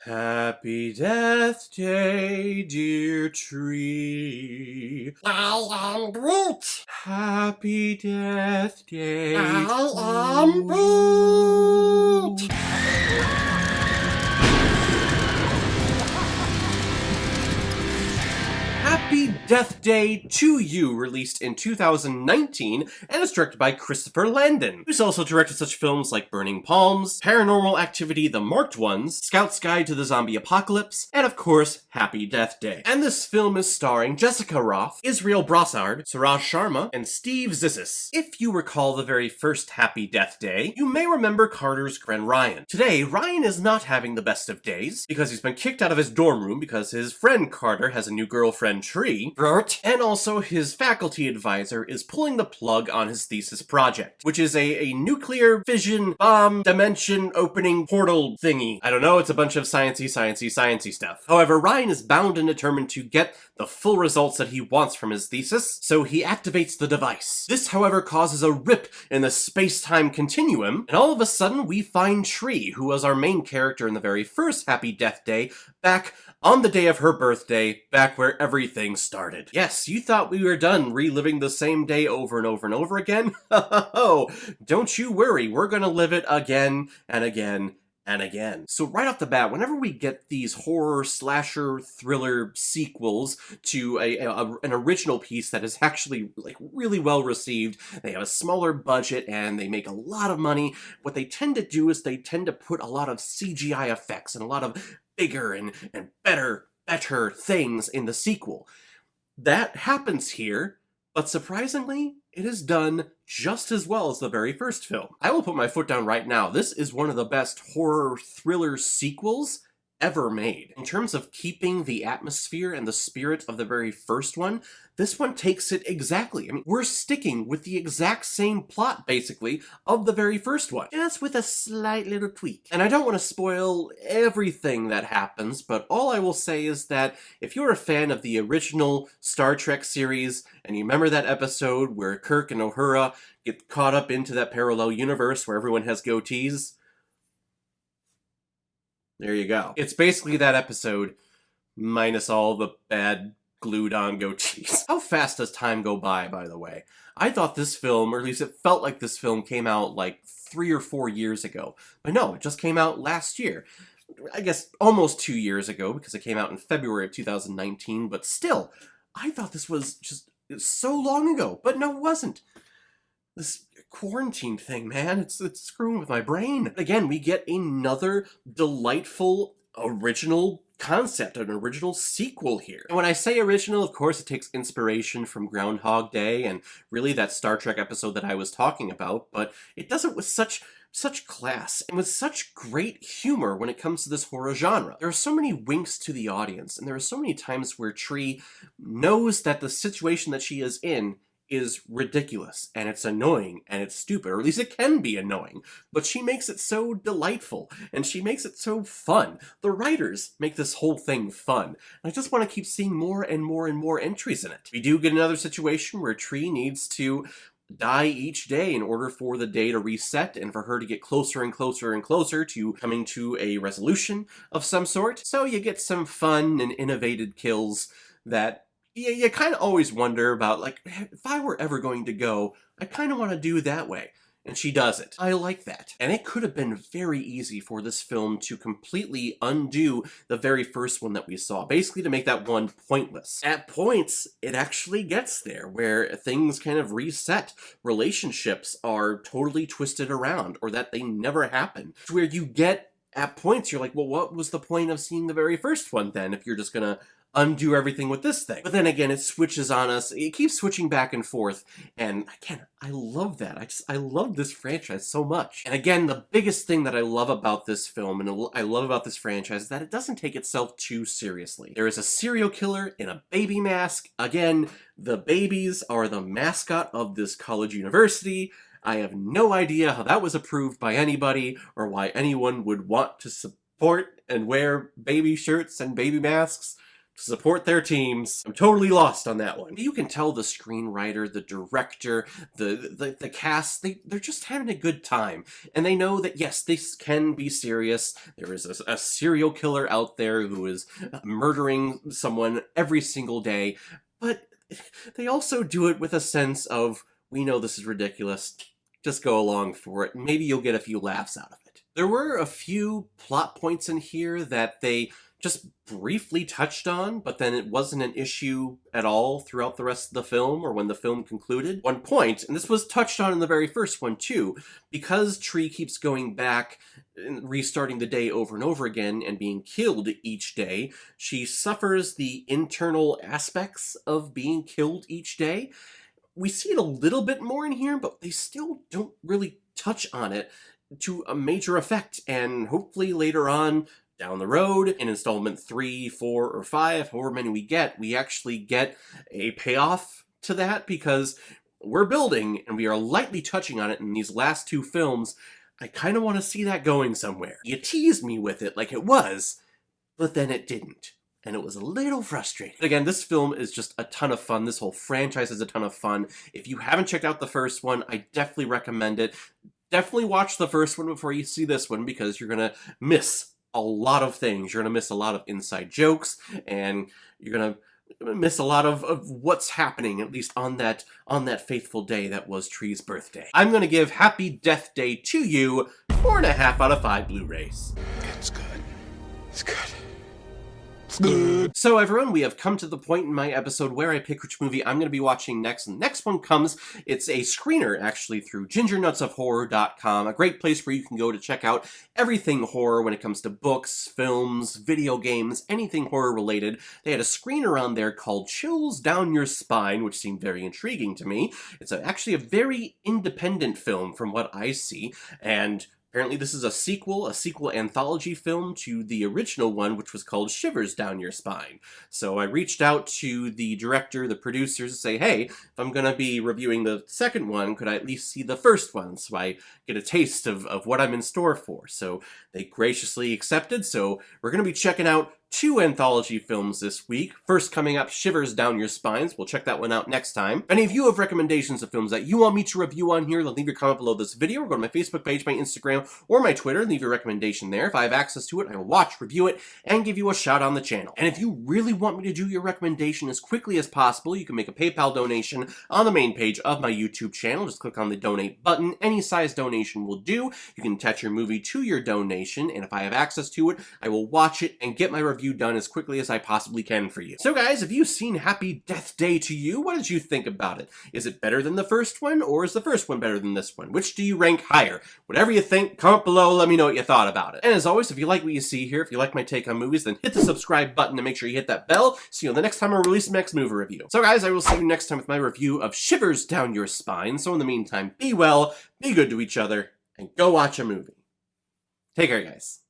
Happy Death Day, dear tree. I am Groot. Happy Death Day I am Groot. Happy Death Day to You, released in 2019, and is directed by Christopher Landon, who's also directed such films like Burning Palms, Paranormal Activity: The Marked Ones, Scout's Guide to the Zombie Apocalypse, and of course, Happy Death Day. And this film is starring Jessica Roth, Israel Brassard, Suraj Sharma, and Steve Zissis. If you recall the very first Happy Death Day, you may remember Carter's Gren Ryan. Today, Ryan is not having the best of days, because he's been kicked out of his dorm room because his friend Carter has a new girlfriend, Tree, and also his faculty advisor is pulling the plug on his thesis project, which is a nuclear fission bomb dimension opening portal thingy. I don't know, it's a bunch of sciencey stuff. However, Ryan is bound and determined to get the full results that he wants from his thesis, so he activates the device. This, however, causes a rip in the space-time continuum, and all of a sudden we find Tree, who was our main character in the very first Happy Death Day, back on the day of her birthday, back where everything started. Yes, you thought we were done reliving the same day over and over and over again? Oh, don't you worry, we're gonna live it again and again and again. So right off the bat, whenever we get these horror, slasher, thriller sequels to an original piece that is actually really well received, they have a smaller budget and they make a lot of money, what they tend to do is they tend to put a lot of CGI effects and a lot of bigger and better things in the sequel. That happens here, but surprisingly, it is done just as well as the very first film. I will put my foot down right now. This is one of the best horror thriller sequels ever made. In terms of keeping the atmosphere and the spirit of the very first one, this one takes it exactly. I mean, we're sticking with the exact same plot, basically, of the very first one, just with a slight little tweak. And I don't want to spoil everything that happens, but all I will say is that if you're a fan of the original Star Trek series, and you remember that episode where Kirk and Uhura get caught up into that parallel universe where everyone has goatees, there you go. It's basically that episode, minus all the bad glued-on goatees. How fast does time go by the way? I thought this film, or at least it felt like this film, came out like 3 or 4 years ago. But no, it just came out last year. I guess almost 2 years ago, because it came out in February of 2019, but still, I thought this was just so long ago. But no, it wasn't. This quarantine thing, man, it's screwing with my brain. Again, we get another delightful original concept, an original sequel here. And when I say original, of course, it takes inspiration from Groundhog Day and really that Star Trek episode that I was talking about, but it does it with such class and with such great humor when it comes to this horror genre. There are so many winks to the audience, and there are so many times where Tree knows that the situation that she is in is ridiculous, and it's annoying, and it's stupid, or at least it can be annoying, but she makes it so delightful, and she makes it so fun. The writers make this whole thing fun, and I just want to keep seeing more and more and more entries in it. We do get another situation where Tree needs to die each day in order for the day to reset and for her to get closer and closer and closer to coming to a resolution of some sort. So you get some fun and innovative kills that you kind of always wonder about, like, if I were ever going to go, I kind of want to do that way. And she does it. I like that. And it could have been very easy for this film to completely undo the very first one that we saw, basically to make that one pointless. At points, it actually gets there, where things kind of reset. Relationships are totally twisted around, or that they never happen. Where you get, at points, you're like, well, what was the point of seeing the very first one then, if you're just gonna undo everything with this thing? But then again, it switches on us. It keeps switching back and forth, and again, I love that. I love this franchise so much. And again, the biggest thing that I love about this film and I love about this franchise is that it doesn't take itself too seriously. There is a serial killer in a baby mask. Again, the babies are the mascot of this college university. I have no idea how that was approved by anybody or why anyone would want to support and wear baby shirts and baby masks. to support their teams. I'm totally lost on that one. You can tell the screenwriter, the director, the cast, they're just having a good time. And they know that, yes, this can be serious. There is a serial killer out there who is murdering someone every single day. But they also do it with a sense of, we know this is ridiculous. Just go along for it. Maybe you'll get a few laughs out of it. There were a few plot points in here that they just briefly touched on, but then it wasn't an issue at all throughout the rest of the film or when the film concluded. One point, and this was touched on in the very first one too, because Tree keeps going back and restarting the day over and over again and being killed each day, she suffers the internal aspects of being killed each day. We see it a little bit more in here, but they still don't really touch on it to a major effect, and hopefully later on down the road, in installment 3, 4, or 5, however many we actually get a payoff to that, because we're building, and we are lightly touching on it in these last 2 films. I kind of want to see that going somewhere. You teased me with it like it was, but then it didn't. And it was a little frustrating. Again, this film is just a ton of fun. This whole franchise is a ton of fun. If you haven't checked out the first one, I definitely recommend it. Definitely watch the first one before you see this one, because you're going to miss a lot of things. You're going to miss a lot of inside jokes, and you're going to miss a lot of what's happening, at least on that faithful day that was Tree's birthday. I'm going to give Happy Death Day to You 4.5 out of 5 Blu-rays. It's good. It's good. So everyone, we have come to the point in my episode where I pick which movie I'm going to be watching next. And the next one comes, it's a screener actually through gingernutsofhorror.com, a great place where you can go to check out everything horror when it comes to books, films, video games, anything horror related. They had a screener on there called Chills Down Your Spine, which seemed very intriguing to me. It's actually a very independent film from what I see, and apparently this is a sequel anthology film to the original one, which was called Shivers Down Your Spine. So I reached out to the director, the producers, to say, hey, if I'm going to be reviewing the second one, could I at least see the first one so I get a taste of what I'm in store for? So they graciously accepted, so we're going to be checking out 2 anthology films this week. First coming up, Shivers Down Your Spines. We'll check that one out next time. If any of you have recommendations of films that you want me to review on here, then leave your comment below this video, or go to my Facebook page, my Instagram, or my Twitter, and leave your recommendation there. If I have access to it, I will watch, review it, and give you a shout on the channel. And if you really want me to do your recommendation as quickly as possible, you can make a PayPal donation on the main page of my YouTube channel. Just click on the donate button. Any size donation will do. You can attach your movie to your donation, and if I have access to it, I will watch it and get my review done as quickly as I possibly can for you. So guys, have you seen Happy Death Day to You? What did you think about it? Is it better than the first one, or is the first one better than this one? Which do you rank higher? Whatever you think, comment below, let me know what you thought about it. And as always, if you like what you see here, if you like my take on movies, then hit the subscribe button and make sure you hit that bell. See you the next time I release my next movie review. So guys, I will see you next time with my review of Shivers Down Your Spine. So in the meantime, be well, be good to each other, and go watch a movie. Take care, guys.